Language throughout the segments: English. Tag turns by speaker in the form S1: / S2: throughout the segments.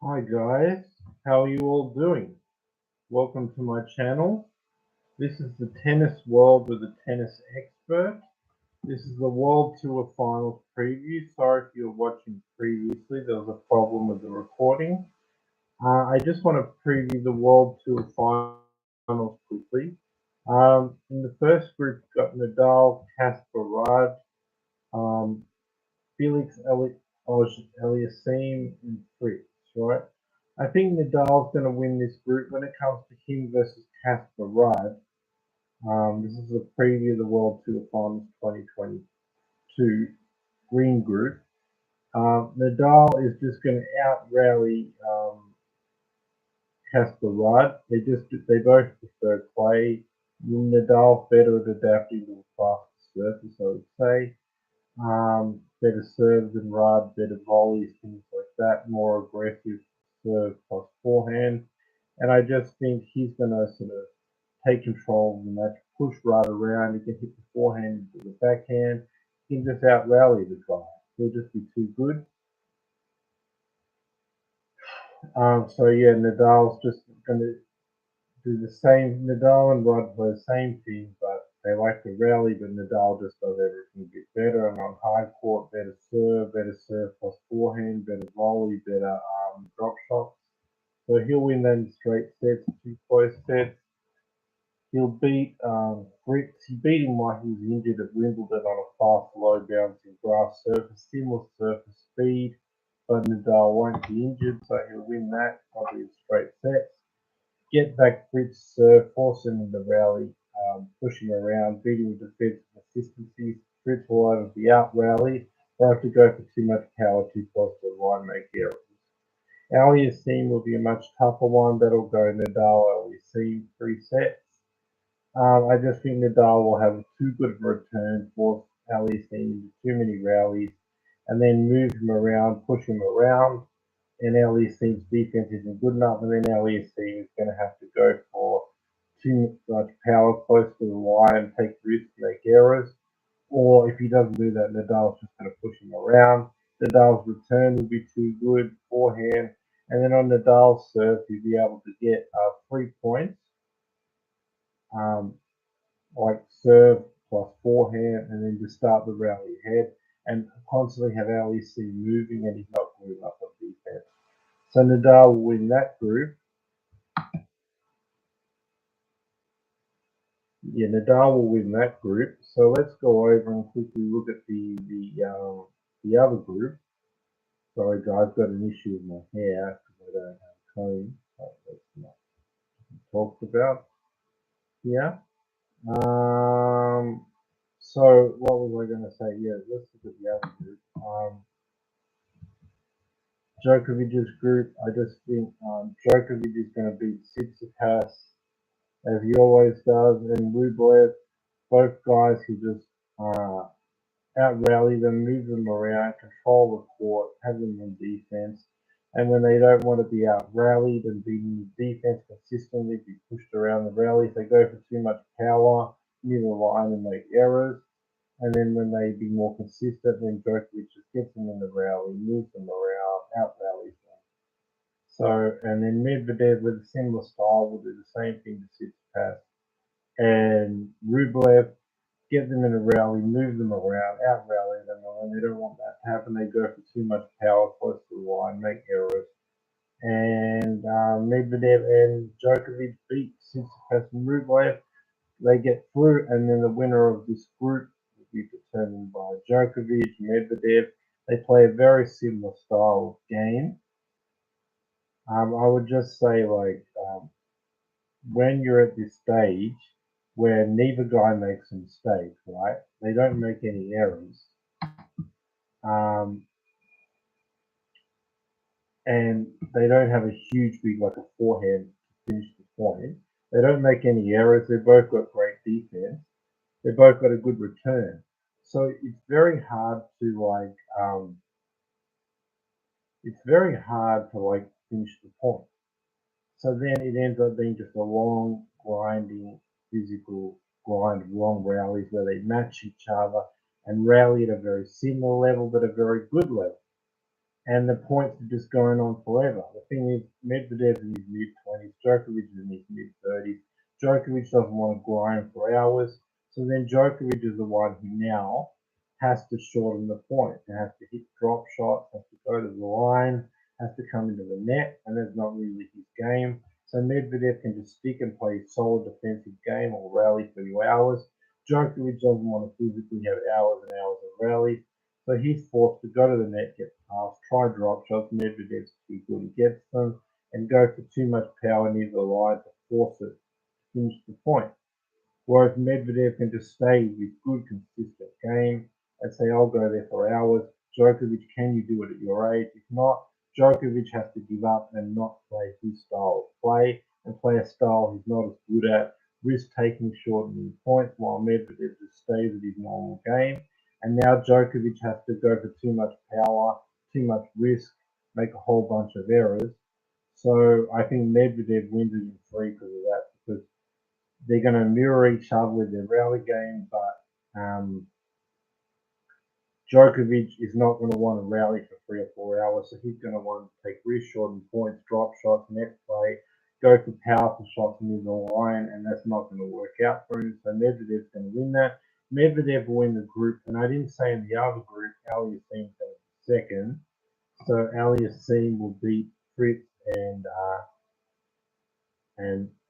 S1: Hi guys, how are you all doing? Welcome to my channel. This is the tennis world with a tennis expert. This is the World Tour Finals preview. Sorry if you were watching previously, there was a problem with the recording. I just want to preview the World Tour Finals quickly. In the first group, you've got Nadal, Casper Ruud, um, Felix Aliassime and Fritz, right? I think Nadal's going to win this group when it comes to him versus Casper Ruud. This is a preview of the World Tour Finals 2022 Green Group. Nadal is just going to out rally Casper Ruud. They both prefer clay. Nadal better at adapting to a fast surface, I would say. Better serve than Ruud, better volleys, things like that, more aggressive serve plus forehand. And I just think he's going to sort of take control of the match, push Ruud around. He can hit the forehand to the backhand. He can just out rally the guy. He'll just be too good. So yeah, Nadal's just going to do the same. Nadal and Ruud play the same thing, but they like to rally, but Nadal just does everything a bit better. And on hard court, better serve plus forehand, better volley, better drop shots. So he'll win them straight sets, two close sets. He'll beat Fritz. He beat him while he was injured at Wimbledon on a fast, low bouncing grass surface, similar surface speed, but Nadal won't be injured, so he'll win that probably in straight sets. Get back Fritz serve, force him in the rally, push him around, beat him with defensive consistency. Fritz will either be out rally or have to go for too much power too close to the line, make errors. Aliassime will be a much tougher one. That'll go Nadal Aliassime 3 sets. I just think Nadal will have too good of a return, force Aliassime into too many rallies, and then move him around, push him around, and Aliassime's defense isn't good enough, and then Aliassime is going to have to go for too much power close to the line, take risks, make errors. Or if he doesn't do that, Nadal's just going to push him around. Nadal's return will be too good, forehand, and then on Nadal's serve, he'll be able to get 3 points, um, like serve plus forehand, and then just start the rally ahead, and constantly have Aliassime moving, and he's not good enough on defense. So Nadal will win that group. Yeah, Nadal will win that group. So let's go over and quickly look at the other group. Sorry, guys, got an issue with my hair because I don't have a comb. So that's not talked about here. Um, so what was I going to say? Yeah, let's look at the other group. Djokovic's group. I just think Djokovic is going to beat Tsitsipas as he always does, and Rublev. Both guys who just out rally them, move them around, control the court, have them in defense. And when they don't want to be out rallied and be in defense consistently, be pushed around the rallies, they go for too much power near the line and make errors. And then when they be more consistent, then Djokovic just gets them in the rally, moves them around, out rallies them. So, and then Medvedev with a similar style will do the same thing to Tsitsipas. And Rublev, get them in a rally, move them around, out rally them, and when they don't want that to happen, they go for too much power close to the line, make errors. And Medvedev and Djokovic beat Tsitsipas and Rublev. They get through, and then the winner of this group will be determined by Djokovic, Medvedev. They play a very similar style of game. I would just say, like, when you're at this stage where neither guy makes a mistake, right? They don't make any errors. Um, and they don't have a huge big like a forehand to finish the point. They don't make any errors. They both got great defense. They both got a good return. So it's very hard to like finish the point. So then it ends up being just a long, grinding, physical grind of long rallies where they match each other and rally at a very similar level but a very good level. and the points are just going on forever. The thing is, Medvedev's in his mid-20s, Djokovic is in his mid-30s. Djokovic doesn't want to grind for hours, so then Djokovic is the one who now has to shorten the points and has to hit drop shots, has to go to the line, has to come into the net, and that's not really his game. So Medvedev can just stick and play a solid defensive game or rally for you hours. Djokovic doesn't want to physically have hours and hours of rally. So he's forced to go to the net, get past, try drop shots. Medvedev's too good. He gets them and go for too much power near the line to force it to finish the point. Whereas Medvedev can just stay with good, consistent game and say, I'll go there for hours. Djokovic, can you do it at your age? If not, Djokovic has to give up and not play his style of play and play a style he's not as good at, risk taking shortening points while Medvedev just stays with his normal game. And now Djokovic has to go for too much power, too much risk, make a whole bunch of errors. So I think Medvedev wins it in three because of that, because they're going to mirror each other with their rally game, but Djokovic is not going to want to rally for 3 or 4 hours, so he's going to want to take risk, shorten points, drop shots, net play, go for powerful shots near the line, and that's not going to work out for him. So Medvedev's going to win that. Medvedev will win the group, and I didn't say in the other group, Aliassim's going to be second. So Aliassim will beat Fritz and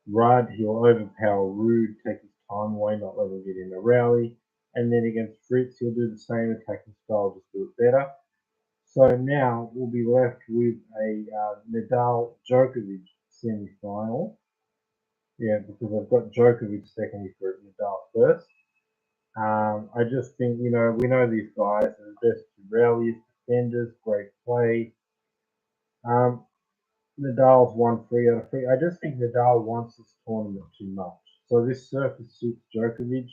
S1: Rudd. He'll overpower Rude, take his time away, not let him get in the rally. And then against Fritz, he'll do the same attacking style, just do it better. So now we'll be left with a Nadal Djokovic semi-final. Yeah, because I've got Djokovic second for Nadal first. I just think, we know these guys are the best rallies, defenders, great play. Nadal's won 3 out of 3. I just think Nadal wants this tournament too much. So this surface suits Djokovic,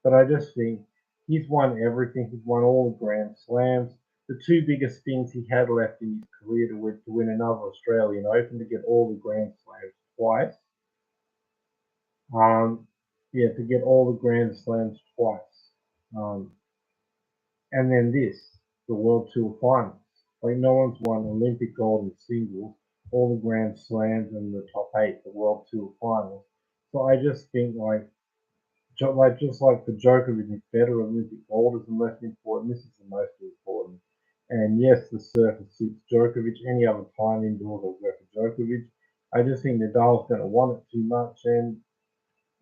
S1: but I just think he's won everything. He's won all the Grand Slams. The two biggest things he had left in his career to win another Australian Open, to get all the Grand Slams twice. To get all the Grand Slams twice. And then the World Tour Finals. Like, no one's won Olympic gold in singles, all the Grand Slams, and the top 8, the World Tour Finals. So I just think just like for Djokovic and Federer, Olympic gold is the most important. This is the most important. And yes, the surface suits Djokovic. Any other time indoors, I'll go for Djokovic. I just think Nadal's going to want it too much, and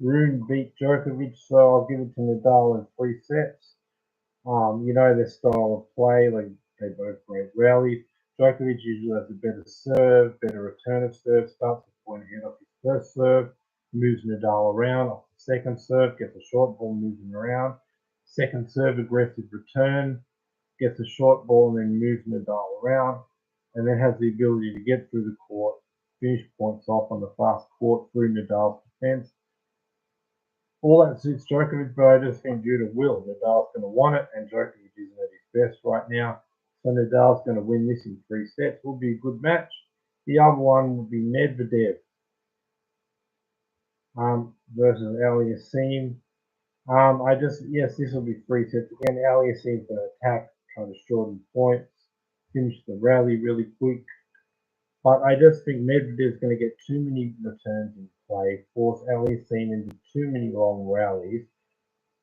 S1: Rune beat Djokovic, so I'll give it to Nadal in 3 sets. Their style of play, like they both great rallies. Djokovic usually has a better serve, better return of serve, starts the point ahead off his first serve, moves Nadal around off the second serve, gets a short ball, moves him around. Second serve, aggressive return, gets a short ball and then moves Nadal around, and then has the ability to get through the court, finish points off on the fast court through Nadal's defense. All that suits Djokovic, but I just think due to will, Nadal's going to want it, and Djokovic isn't at his best right now. So Nadal's going to win this in 3 sets. Will be a good match. The other one will be Medvedev versus Aliassim. This will be 3 sets. Again, Aliassim's going to attack, trying to shorten points, finish the rally really quick. But I just think Medvedev's going to get too many returns in play, force Aliassim into too many long rallies,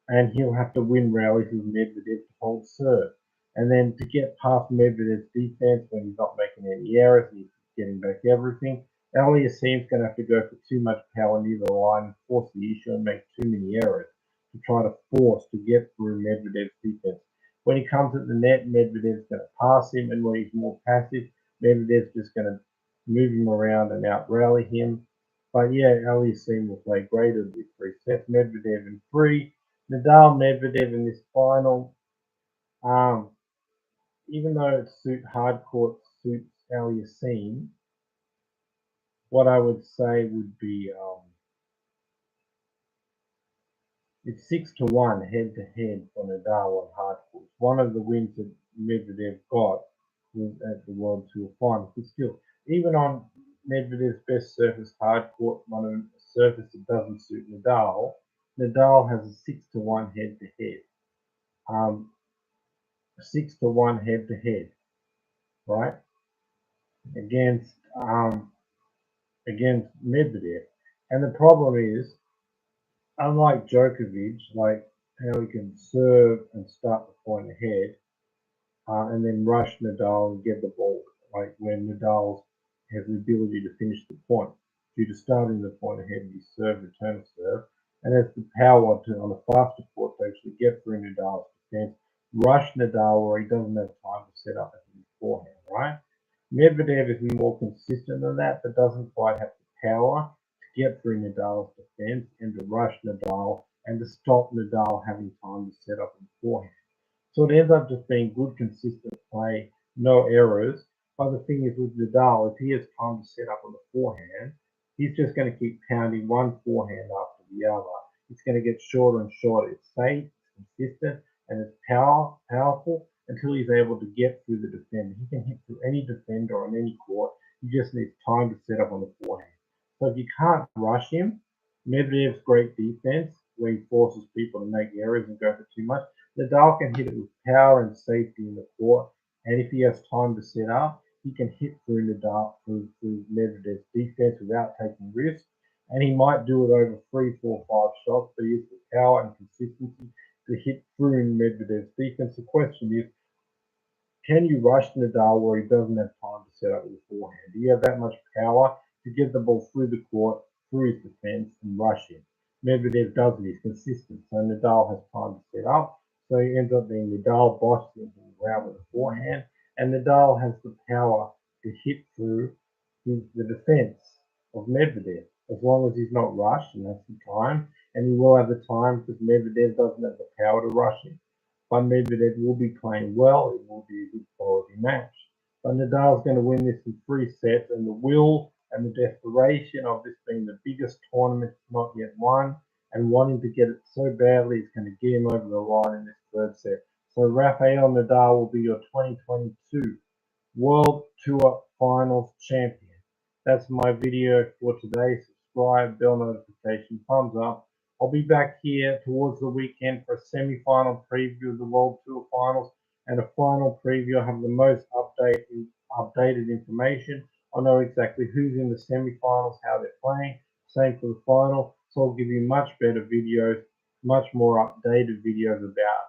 S1: and he'll have to win rallies with Medvedev to hold serve. And then to get past Medvedev's defense when he's not making any errors and he's getting back everything, Aliassim's going to have to go for too much power near the line and force the issue and make too many errors to try to force to get through Medvedev's defense. When he comes at the net, Medvedev's going to pass him, and when he's more passive, Medvedev's just going to move him around and out rally him. But yeah, Aliassim will play great at the 3 sets. Medvedev in 3. Nadal Medvedev in this final, even though hard court suits Aliassim, what I would say would be it's 6-1 head to head for Nadal on hard court. One of the wins that Medvedev got was at the World Tour Finals, but still, even on Medvedev's best surface, hard court, one of a surface that doesn't suit Nadal, Nadal has a 6-1 head to head. 6-1 head to head, right? Against against Medvedev. And the problem is, unlike Djokovic, like how he can serve and start the point ahead, and then rush Nadal and get the ball, like when Nadal has the ability to finish the point due to starting the point ahead with his serve, return serve, and has the power to, on a faster court, to actually get through Nadal's defense, rush Nadal where he doesn't have time to set up his forehand, right? Medvedev is more consistent than that, but doesn't quite have the power to get through Nadal's defense and to rush Nadal and to stop Nadal having time to set up his forehand. So it ends up just being good, consistent play, no errors. But the thing is with Nadal, if he has time to set up on the forehand, he's just going to keep pounding one forehand after the other. It's going to get shorter and shorter. It's safe, it's consistent, and it's powerful until he's able to get through the defender. He can hit through any defender on any court. He just needs time to set up on the forehand. So if you can't rush him, Medvedev's great defense, where he forces people to make errors and go for too much. Nadal can hit it with power and safety in the court, and if he has time to set up, he can hit through Nadal through Medvedev's defense without taking risks, and he might do it over 3, 4, 5 shots, but he has the power and consistency to hit through Medvedev's defense. The question is, can you rush Nadal where he doesn't have time to set up with the forehand? Do you have that much power to get the ball through the court, through his defense, and rush him? Medvedev does it. He's consistent. So Nadal has time to set up. So he ends up being Nadal bossing him around with the forehand. And Nadal has the power to hit through the defense of Medvedev. As long as he's not rushed and has the time. And he will have the time because Medvedev doesn't have the power to rush him. But Medvedev will be playing well. It will be a good quality match. But Nadal's going to win this in 3 sets, and the will and the desperation of this being the biggest tournament not yet won and wanting to get it so badly is going to get him over the line in this 3rd set. So Rafael Nadal will be your 2022 World Tour Finals champion. That's my video for today. Subscribe, bell notification, thumbs up. I'll be back here towards the weekend for a semi-final preview of the World Tour Finals and a final preview. I have the most updated information. I know exactly who's in the semi-finals, how they're playing. Same for the final. So I'll give you much better videos, much more updated videos about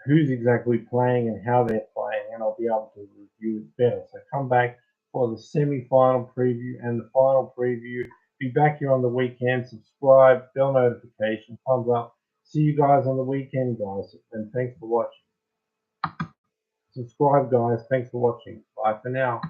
S1: who's exactly playing and how they're playing, and I'll be able to review it better. So come back for the semi-final preview and the final preview. Be back here on the weekend. Subscribe, bell notification, thumbs up. See you guys on the weekend, guys, and thanks for watching. Subscribe, guys. Thanks for watching. Bye for now.